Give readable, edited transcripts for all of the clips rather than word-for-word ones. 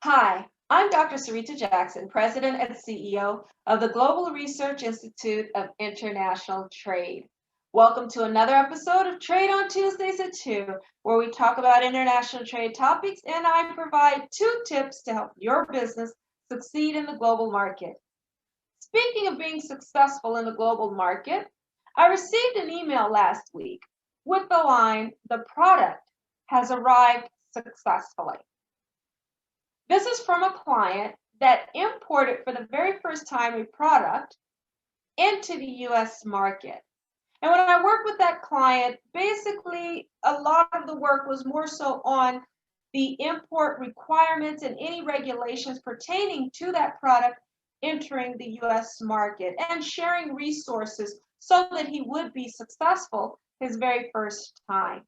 Hi, I'm Dr. Sarita Jackson, President and CEO of the Global Research Institute of International Trade. Welcome to another episode of Trade on Tuesdays at 2, where we talk about international trade topics and I provide 2 tips to help your business succeed in the global market. Speaking of being successful in the global market, I received an email last week with the line, "The product has arrived successfully." This is from a client that imported for the very first time a product into the US market. And when I worked with that client, basically a lot of the work was more so on the import requirements and any regulations pertaining to that product entering the US market and sharing resources so that he would be successful his very first time.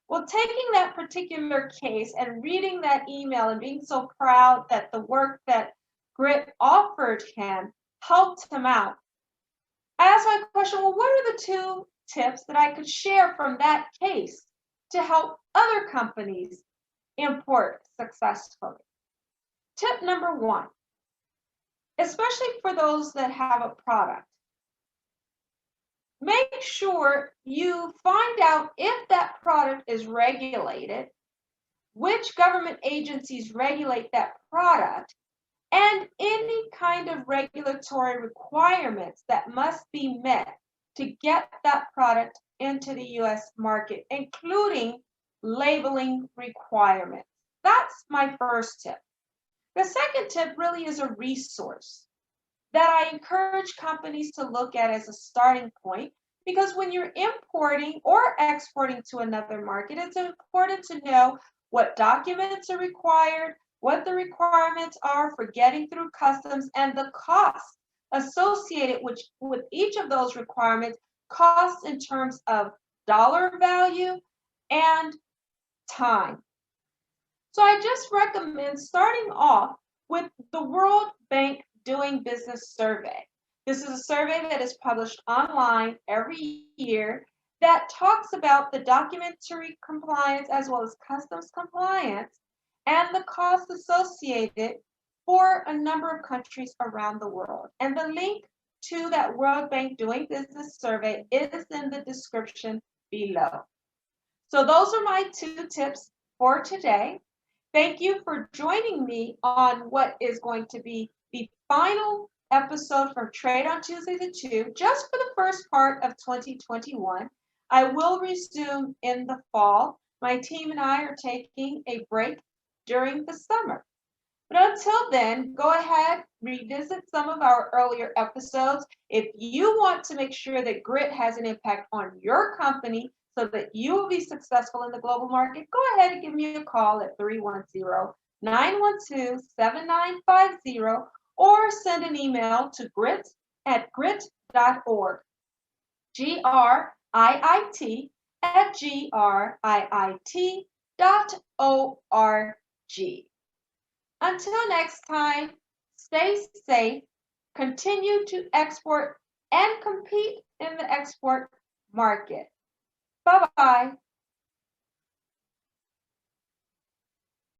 Well, taking that particular case and reading that email and being so proud that the work that GRIIT offered him helped him out, I asked my question, well, what are the 2 tips that I could share from that case to help other companies import successfully? Tip number 1, especially for those that have a product, make sure you find out if that product is regulated, which government agencies regulate that product, and any kind of regulatory requirements that must be met to get that product into the US market, including labeling requirements. That's my first tip. The second tip really is a resource that I encourage companies to look at as a starting point, because when you're importing or exporting to another market, it's important to know what documents are required, what the requirements are for getting through customs, and the costs associated with each of those requirements, costs in terms of dollar value and time. So I just recommend starting off with the World Bank Doing Business Survey. This is a survey that is published online every year that talks about the documentary compliance as well as customs compliance and the costs associated for a number of countries around the world. And the link to that World Bank Doing Business Survey is in the description below. So those are my 2 tips for today. Thank you for joining me on what is going to be the final episode from Trade on Tuesdays at 2, just for the first part of 2021. I will resume in the fall. My team and I are taking a break during the summer. But until then, go ahead, revisit some of our earlier episodes. If you want to make sure that GRIIT has an impact on your company so that you will be successful in the global market, go ahead and give me a call at 310-912-7950 or send an email to grit@grit.org, GRIIT at GRIIT.org. Until next time, stay safe, continue to export and compete in the export market. Bye-bye.